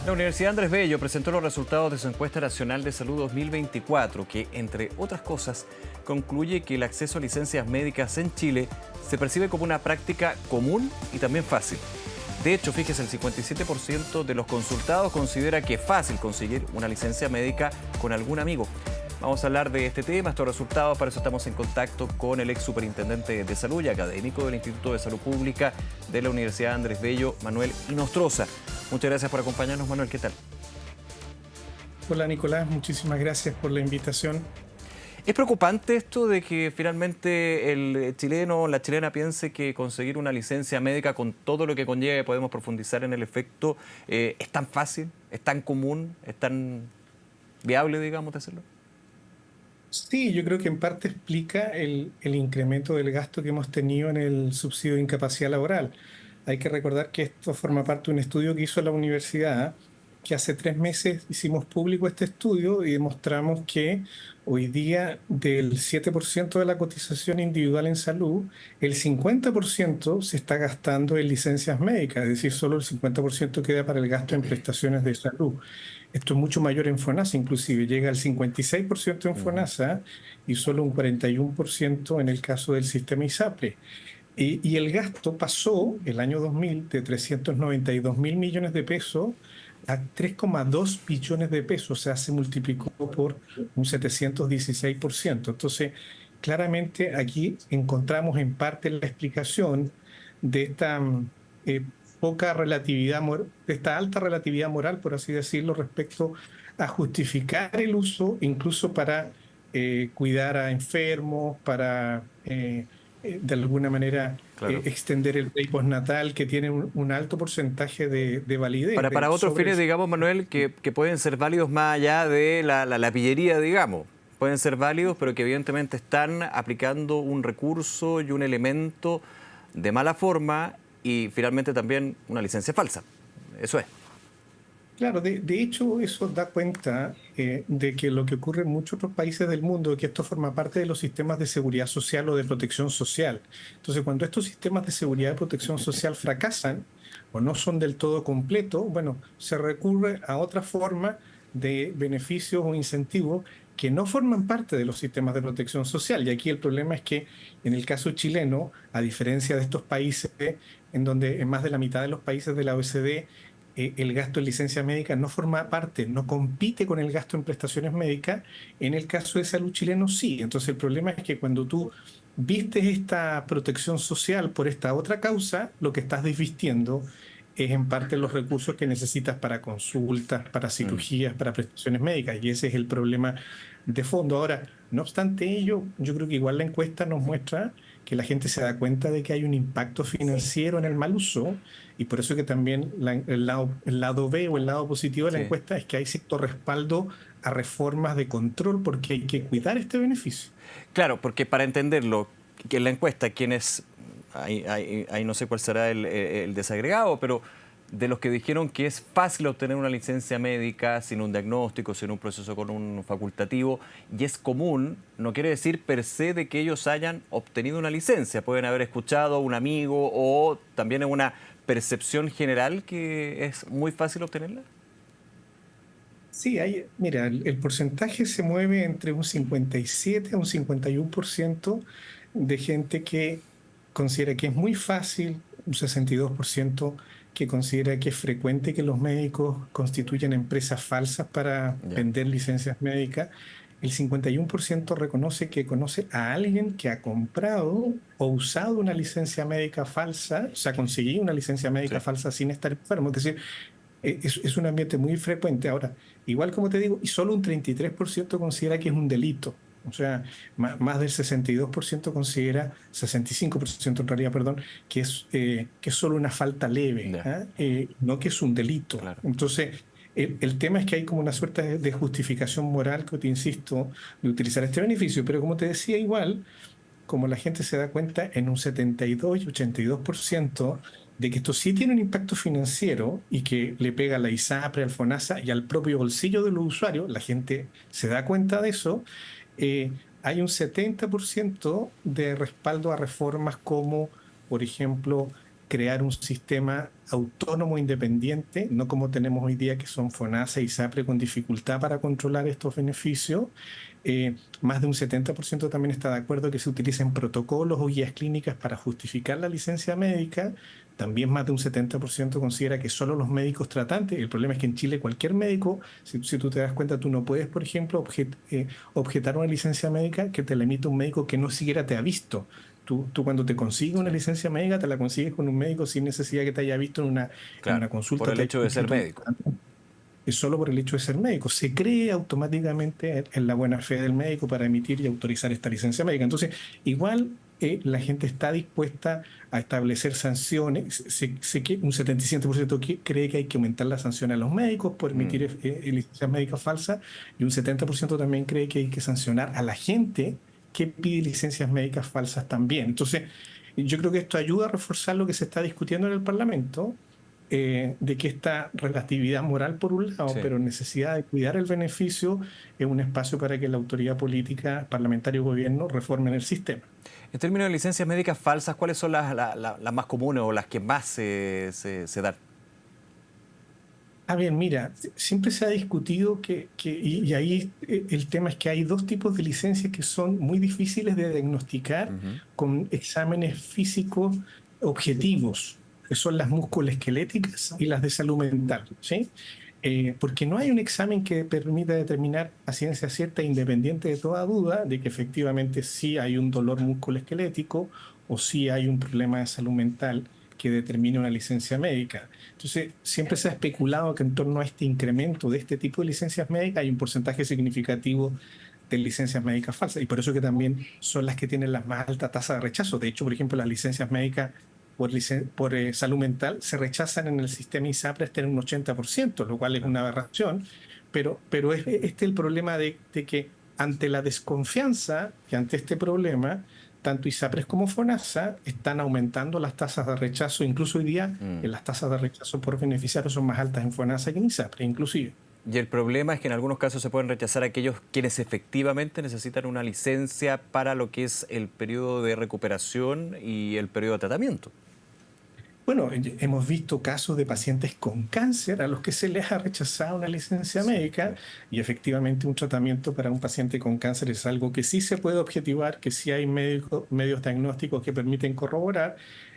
La Universidad Andrés Bello presentó los resultados de su encuesta nacional de salud 2024, que, entre otras cosas, concluye que el acceso a licencias médicas en Chile se percibe como una práctica común y también fácil. De hecho, fíjese, el 57% de los consultados considera que es fácil conseguir una licencia médica con algún amigo. Vamos a hablar de este tema, estos resultados. Para eso estamos en contacto con el ex superintendente de salud y académico del Instituto de Salud Pública de la Universidad Andrés Bello, Manuel Inostroza. Muchas gracias por acompañarnos, Manuel. ¿Qué tal? Hola Nicolás, muchísimas gracias por la invitación. ¿Es preocupante esto de que finalmente el chileno o la chilena piense que conseguir una licencia médica con todo lo que conlleva, podemos profundizar en el efecto, es tan fácil, es tan común, es tan viable, digamos, de hacerlo? Sí, yo creo que en parte explica el incremento del gasto que hemos tenido en el subsidio de incapacidad laboral. Hay que recordar que esto forma parte de un estudio que hizo la universidad, que hace 3 meses hicimos público este estudio y demostramos que hoy día del 7% de la cotización individual en salud, el 50% se está gastando en licencias médicas, es decir, solo el 50% queda para el gasto en prestaciones de salud. Esto es mucho mayor en FONASA, inclusive llega al 56% en Ujú. FONASA y solo un 41% en el caso del sistema ISAPRE. Y el gasto pasó el año 2000 de 392 mil millones de pesos a 3,2 billones de pesos, o sea, se multiplicó por un 716%. Entonces, claramente aquí encontramos en parte la explicación de esta eh, poca relatividad, de esta alta relatividad moral, por así decirlo, respecto a justificar el uso, incluso para cuidar a enfermos, para de alguna manera Claro. extender el ley postnatal, que tiene un alto porcentaje de validez, Para otros sobre el fines, digamos, Manuel, que pueden ser válidos más allá de la pillería, digamos. Pueden ser válidos, pero que evidentemente están aplicando un recurso y un elemento de mala forma y finalmente también una licencia falsa. Eso es. Claro, de hecho, eso da cuenta de que lo que ocurre en muchos otros países del mundo es que esto forma parte de los sistemas de seguridad social o de protección social. Entonces, cuando estos sistemas de seguridad y protección social fracasan o no son del todo completos, bueno, se recurre a otra forma de beneficios o incentivos que no forman parte de los sistemas de protección social. Y aquí el problema es que en el caso chileno, a diferencia de estos países, en donde en más de la mitad de los países de la OECD el gasto en licencia médica no forma parte, no compite con el gasto en prestaciones médicas, en el caso de salud chileno sí. Entonces el problema es que cuando tú vistes esta protección social por esta otra causa, lo que estás desvistiendo es en parte los recursos que necesitas para consultas, para Mm. cirugías, para prestaciones médicas, y ese es el problema de fondo. Ahora, no obstante ello, yo creo que igual la encuesta nos muestra que la gente se da cuenta de que hay un impacto financiero en el mal uso y por eso que también el lado B o el lado positivo de la Sí. encuesta es que hay cierto respaldo a reformas de control porque hay que cuidar este beneficio. Claro, porque para entenderlo, que en la encuesta, quienes, ahí no sé cuál será el desagregado, pero de los que dijeron que es fácil obtener una licencia médica sin un diagnóstico, sin un proceso con un facultativo, y es común, no quiere decir per se de que ellos hayan obtenido una licencia. Pueden haber escuchado a un amigo o también en una percepción general que es muy fácil obtenerla. Sí, mira, el porcentaje se mueve entre un 57 a un 51% de gente que considera que es muy fácil, un 62% que considera que es frecuente que los médicos constituyan empresas falsas para Ya. vender licencias médicas. El 51% reconoce que conoce a alguien que ha comprado o usado una licencia médica falsa, o sea, conseguido una licencia médica Sí. falsa sin estar enfermo. Es decir, es un ambiente muy frecuente. Ahora, igual como te digo, y solo un 33% considera que es un delito. O sea, más del 62% considera, 65% en realidad, perdón, que es solo una falta leve, Ya. ¿ah? No que es un delito. Claro. Entonces, el tema es que hay como una suerte de justificación moral, que te insisto, de utilizar este beneficio. Pero como te decía, igual como la gente se da cuenta en un 72 y 82% de que esto sí tiene un impacto financiero y que le pega a la ISAPRE, al FONASA y al propio bolsillo de los usuarios, la gente se da cuenta de eso, hay un 70% de respaldo a reformas como, por ejemplo, crear un sistema autónomo independiente, no como tenemos hoy día que son FONASA y ISAPRE con dificultad para controlar estos beneficios. Más de un 70% también está de acuerdo que se utilicen protocolos o guías clínicas para justificar la licencia médica. También más de un 70% considera que solo los médicos tratantes. El problema es que en Chile cualquier médico, si tú te das cuenta, tú no puedes, por ejemplo, objetar una licencia médica que te la emite un médico que no siquiera te ha visto. Tú cuando te consigues una licencia médica, te la consigues con un médico sin necesidad que te haya visto en Claro, una consulta. por el hecho de ser médico. Es solo por el hecho de ser médico. Se cree automáticamente en la buena fe del médico para emitir y autorizar esta licencia médica. Entonces, igual la gente está dispuesta a establecer sanciones. Sé que un 77% cree que hay que aumentar la sanción a los médicos por emitir licencias médicas falsas, y un 70% también cree que hay que sancionar a la gente que pide licencias médicas falsas también. Entonces, yo creo que esto ayuda a reforzar lo que se está discutiendo en el Parlamento, de que esta relatividad moral por un lado, Sí. pero necesidad de cuidar el beneficio, es un espacio para que la autoridad política, parlamentario y gobierno reformen el sistema. En términos de licencias médicas falsas, ¿cuáles son las más comunes o las que más se dan? A ver, mira, siempre se ha discutido y ahí el tema es que hay dos tipos de licencias que son muy difíciles de diagnosticar Ujú. con exámenes físicos objetivos, que son las musculoesqueléticas y las de salud mental, ¿sí? Porque no hay un examen que permita determinar a ciencia cierta, independiente de toda duda, de que efectivamente sí hay un dolor musculoesquelético o sí hay un problema de salud mental que determine una licencia médica. Entonces, siempre se ha especulado que en torno a este incremento de este tipo de licencias médicas hay un porcentaje significativo de licencias médicas falsas, y por eso que también son las que tienen la más alta tasa de rechazo. De hecho, por ejemplo, las licencias médicas por salud mental se rechazan en el sistema ISAPRE hasta en un 80%, lo cual es una aberración, pero este el problema de que ante la desconfianza que ante este problema, tanto ISAPRES como FONASA están aumentando las tasas de rechazo. Incluso hoy día las tasas de rechazo por beneficiarios son más altas en FONASA que en ISAPRES, inclusive. Y el problema es que en algunos casos se pueden rechazar a aquellos quienes efectivamente necesitan una licencia para lo que es el periodo de recuperación y el periodo de tratamiento. Bueno, hemos visto casos de pacientes con cáncer a los que se les ha rechazado una licencia médica, y efectivamente un tratamiento para un paciente con cáncer es algo que sí se puede objetivar, que sí hay medios diagnósticos que permiten corroborar,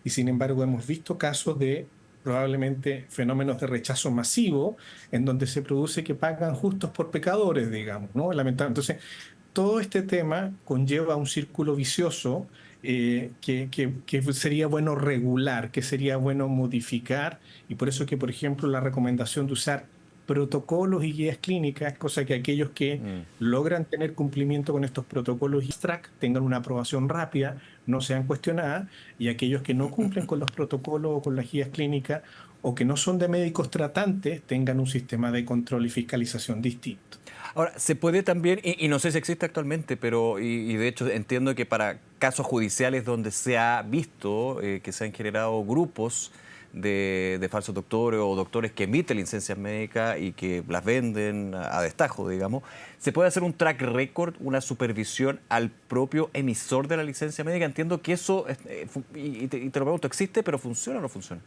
y sin embargo hemos visto casos de probablemente fenómenos de rechazo masivo en donde se produce que pagan justos por pecadores, digamos, ¿no? Lamentablemente. Entonces, todo este tema conlleva un círculo vicioso, que sería bueno regular, que sería bueno modificar, y por eso que, por ejemplo, la recomendación de usar protocolos y guías clínicas, cosa que aquellos que logran tener cumplimiento con estos protocolos y track tengan una aprobación rápida, no sean cuestionadas, y aquellos que no cumplen con los protocolos o con las guías clínicas o que no son de médicos tratantes tengan un sistema de control y fiscalización distinto. Ahora, se puede también, y no sé si existe actualmente, pero y de hecho entiendo que para casos judiciales donde se ha visto que se han generado grupos de falsos doctores o doctores que emiten licencias médicas y que las venden a destajo, digamos, ¿se puede hacer un track record, una supervisión al propio emisor de la licencia médica? Entiendo que eso, y te lo pregunto, ¿existe, pero funciona o no funciona?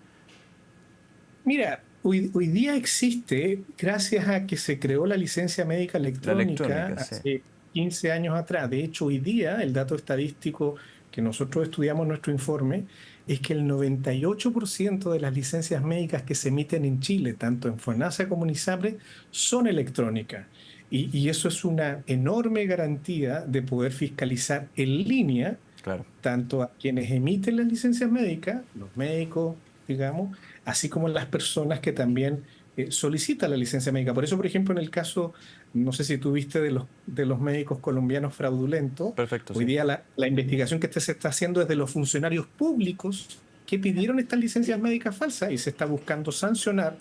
Mira, hoy día existe, gracias a que se creó la licencia médica La electrónica electrónica, sí. hace 15 años atrás. De hecho, hoy día el dato estadístico que nosotros estudiamos en nuestro informe es que el 98% de las licencias médicas que se emiten en Chile, tanto en FONASA como en ISAPRE, son electrónicas. Y eso es una enorme garantía de poder fiscalizar en línea Claro. tanto a quienes emiten las licencias médicas, los médicos, digamos, así como las personas que también solicitan la licencia médica. Por eso, por ejemplo, en el caso, no sé si tú viste de los médicos colombianos fraudulentos, Perfecto, hoy sí. día la investigación que se está haciendo es de los funcionarios públicos que pidieron estas licencias médicas falsas, y se está buscando sancionar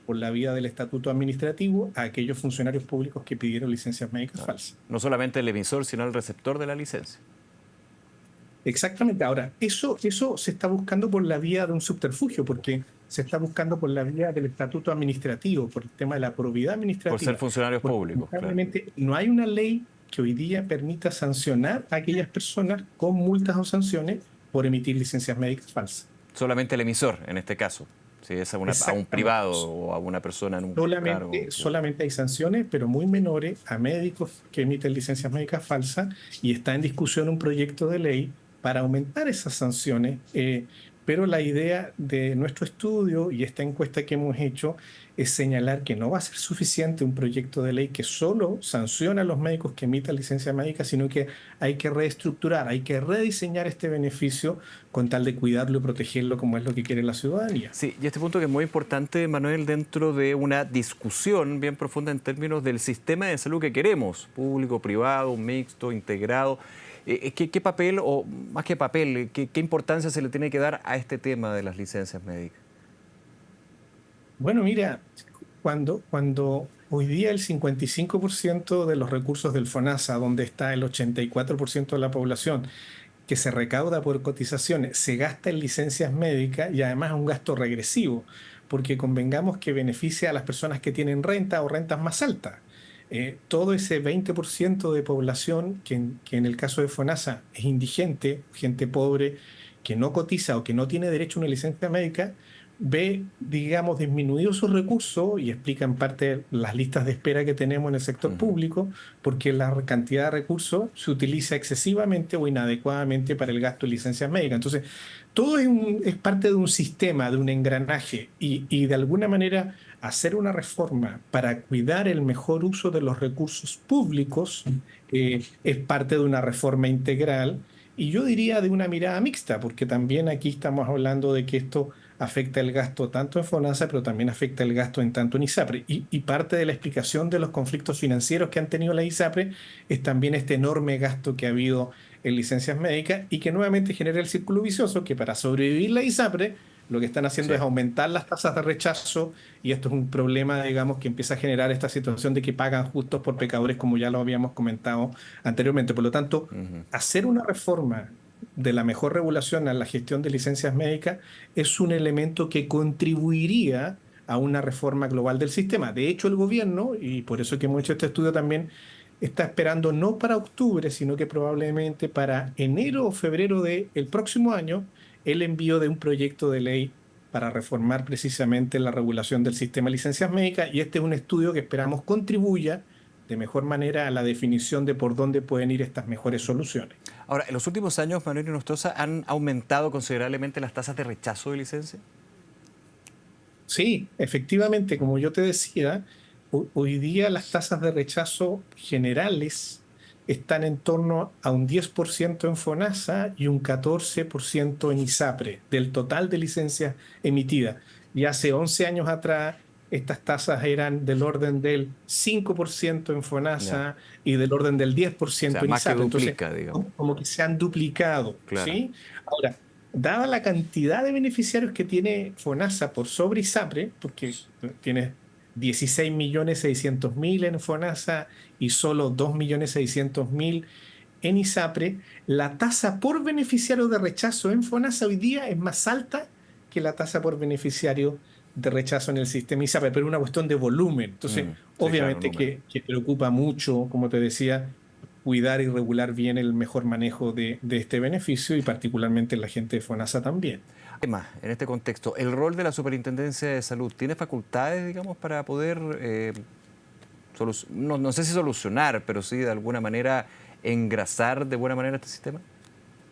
por la vía del estatuto administrativo a aquellos funcionarios públicos que pidieron licencias médicas falsas. No solamente el emisor, sino el receptor de la licencia. Exactamente. Ahora, eso se está buscando por la vía de un subterfugio, porque se está buscando por la vía del estatuto administrativo, por el tema de la probidad administrativa. Por ser funcionarios Porque, públicos, claro. lamentablemente, no hay una ley que hoy día permita sancionar a aquellas personas con multas o sanciones por emitir licencias médicas falsas. Solamente el emisor, en este caso. Si es a un privado o a una persona en un cargo. Solamente hay sanciones, pero muy menores a médicos que emiten licencias médicas falsas, y está en discusión un proyecto de ley para aumentar esas sanciones. Pero la idea de nuestro estudio y esta encuesta que hemos hecho es señalar que no va a ser suficiente un proyecto de ley que solo sanciona a los médicos que emitan licencias médicas, sino que hay que reestructurar, hay que rediseñar este beneficio con tal de cuidarlo y protegerlo como es lo que quiere la ciudadanía. Sí, y este punto que es muy importante, Manuel, dentro de una discusión bien profunda en términos del sistema de salud que queremos, público, privado, mixto, integrado. ¿Qué papel, o más que papel, qué importancia se le tiene que dar a este tema de las licencias médicas? Bueno, mira, cuando hoy día el 55% de los recursos del FONASA, donde está el 84% de la población, que se recauda por cotizaciones, se gasta en licencias médicas, y además es un gasto regresivo, porque convengamos que beneficia a las personas que tienen renta o rentas más altas. Todo ese 20% de población que en el caso de FONASA es indigente, gente pobre, que no cotiza o que no tiene derecho a una licencia médica, ve, digamos, disminuidos sus recursos, y explica en parte las listas de espera que tenemos en el sector público, porque la cantidad de recursos se utiliza excesivamente o inadecuadamente para el gasto de licencias médicas. Entonces, todo es parte de un sistema, de un engranaje, y de alguna manera hacer una reforma para cuidar el mejor uso de los recursos públicos es parte de una reforma integral, y yo diría de una mirada mixta, porque también aquí estamos hablando de que esto afecta el gasto tanto en FONASA, pero también afecta el gasto en tanto en ISAPRE. Y parte de la explicación de los conflictos financieros que han tenido la ISAPRE es también este enorme gasto que ha habido en licencias médicas, y que nuevamente genera el círculo vicioso, que para sobrevivir la ISAPRE lo que están haciendo es aumentar las tasas de rechazo, y esto es un problema, digamos, que empieza a generar esta situación de que pagan justos por pecadores, como ya lo habíamos comentado anteriormente. Por lo tanto, hacer una reforma de la mejor regulación a la gestión de licencias médicas es un elemento que contribuiría a una reforma global del sistema. De hecho, el gobierno, y por eso que hemos hecho este estudio también, está esperando no para octubre, sino que probablemente para enero o febrero del próximo año, el envío de un proyecto de ley para reformar precisamente la regulación del sistema de licencias médicas, y este es un estudio que esperamos contribuya de mejor manera a la definición de por dónde pueden ir estas mejores soluciones. Ahora, en los últimos años, Manuel Hinojosa, ¿han aumentado considerablemente las tasas de rechazo de licencia? Sí, efectivamente, como yo te decía, hoy día las tasas de rechazo generales están en torno a un 10% en FONASA y un 14% en ISAPRE, del total de licencias emitidas. Y hace 11 años atrás, estas tasas eran del orden del 5% en FONASA y del orden del 10% en más ISAPRE. que duplica, Entonces, digamos. como que se han duplicado, Claro. ¿sí? Ahora, dada la cantidad de beneficiarios que tiene FONASA por sobre ISAPRE, porque tiene 16.600.000 en FONASA y solo 2.600.000 en ISAPRE, la tasa por beneficiario de rechazo en FONASA hoy día es más alta que la tasa por beneficiario de rechazo en el sistema ISAPRE, pero es una cuestión de volumen. Entonces, obviamente claro, que preocupa mucho, como te decía, cuidar y regular bien el mejor manejo de este beneficio, y particularmente la gente de FONASA también. Además, en este contexto, ¿el rol de la Superintendencia de Salud tiene facultades, digamos, para poder, no sé si solucionar, pero sí de alguna manera engrasar de buena manera este sistema?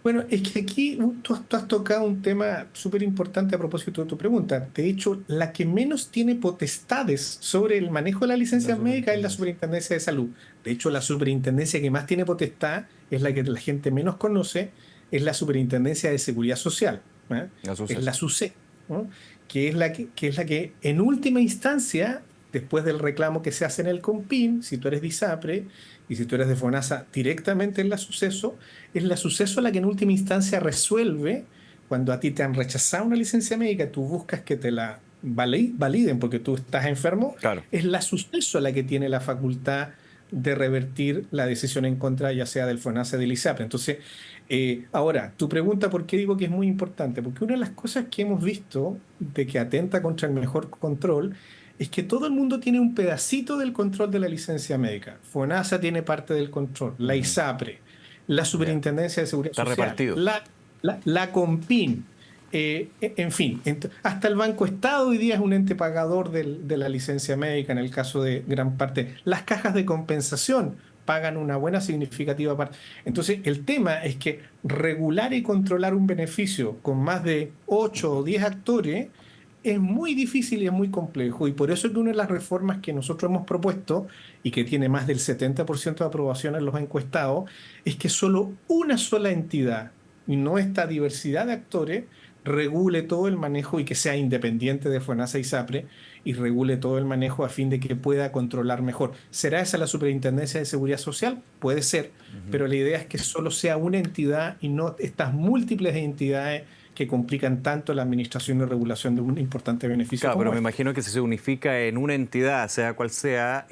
Bueno, es que aquí tú has tocado un tema súper importante a propósito de tu pregunta. De hecho, la que menos tiene potestades sobre el manejo de la licencia médica es la Superintendencia de Salud. De hecho, la superintendencia que más tiene potestad es la que la gente menos conoce, es la Superintendencia de Seguridad Social. Es la SUSE, ¿no? que es la que en última instancia, después del reclamo que se hace en el COMPIN, si tú eres de ISAPRE y si tú eres de FONASA directamente en la SUCESO, es la SUCESO la que en última instancia resuelve cuando a ti te han rechazado una licencia médica, tú buscas que te la validen porque tú estás enfermo. Claro. Es la SUCESO la que tiene la facultad de revertir la decisión en contra, ya sea del FONASA o del ISAPRE. Entonces, ahora, tu pregunta, ¿por qué digo que es muy importante? Porque una de las cosas que hemos visto de que atenta contra el mejor control es que todo el mundo tiene un pedacito del control de la licencia médica. FONASA tiene parte del control, la ISAPRE, la Superintendencia de Seguridad Está Social, repartido. la COMPIN. En fin, hasta el Banco Estado hoy día es un ente pagador de la licencia médica en el caso de gran parte. Las cajas de compensación pagan una buena significativa parte. Entonces, el tema es que regular y controlar un beneficio con más de 8 o 10 actores es muy difícil y es muy complejo. Y por eso es que una de las reformas que nosotros hemos propuesto y que tiene más del 70% de aprobación en los encuestados es que solo una sola entidad y no esta diversidad de actores regule todo el manejo y que sea independiente de FONASA y SAPRE y regule todo el manejo a fin de que pueda controlar mejor. ¿Será esa la Superintendencia de Seguridad Social? Puede ser, pero la idea es que solo sea una entidad y no estas múltiples entidades que complican tanto la administración y regulación de un importante beneficio. Claro, pero me este. imagino que si se unifica en una entidad, sea cual sea,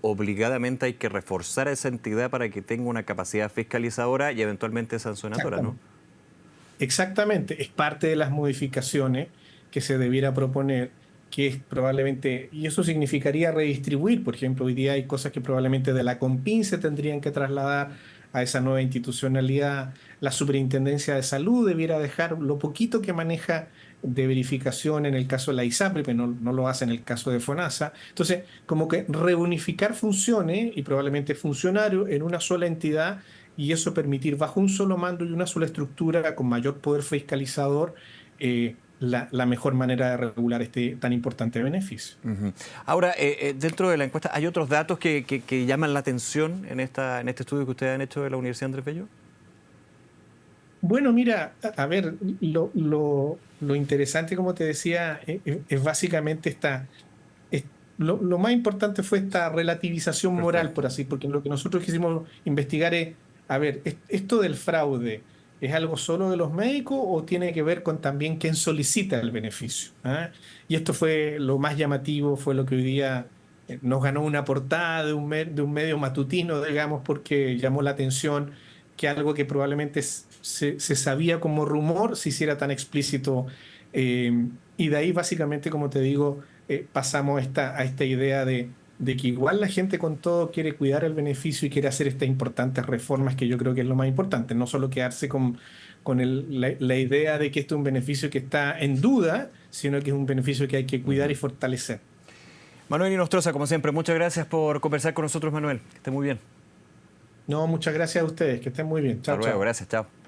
obligadamente hay que reforzar a esa entidad para que tenga una capacidad fiscalizadora y eventualmente sancionadora, ¿no? Exactamente, es parte de las modificaciones que se debiera proponer, que es probablemente, y eso significaría redistribuir, por ejemplo, hoy día hay cosas que probablemente de la COMPIN se tendrían que trasladar a esa nueva institucionalidad, la Superintendencia de Salud debiera dejar lo poquito que maneja de verificación en el caso de la ISAPRE, pero no lo hace en el caso de FONASA. Entonces, como que reunificar funciones y probablemente funcionarios en una sola entidad y eso permitir bajo un solo mando y una sola estructura con mayor poder fiscalizador la mejor manera de regular este tan importante beneficio. Ahora, dentro de la encuesta, ¿hay otros datos que llaman la atención en este estudio que ustedes han hecho de la Universidad Andrés Bello? Bueno, mira, a ver, lo interesante, como te decía, es básicamente lo más importante fue esta relativización moral, por Perfecto. así, porque lo que nosotros quisimos investigar es, a ver, esto del fraude, ¿es algo solo de los médicos o tiene que ver con también quién solicita el beneficio? ¿Ah? Y esto fue lo más llamativo, fue lo que hoy día nos ganó una portada de un medio matutino, digamos, porque llamó la atención que algo que probablemente se sabía como rumor se hiciera tan explícito. Y de ahí básicamente, como te digo, pasamos a esta idea de que igual la gente con todo quiere cuidar el beneficio y quiere hacer estas importantes reformas que yo creo que es lo más importante, no solo quedarse con la idea de que esto es un beneficio que está en duda, sino que es un beneficio que hay que cuidar y fortalecer. Manuel Inostroza, como siempre, muchas gracias por conversar con nosotros, Manuel. Que esté muy bien. No, muchas gracias a ustedes, que estén muy bien. Hasta Chao, luego, chao. gracias, chao.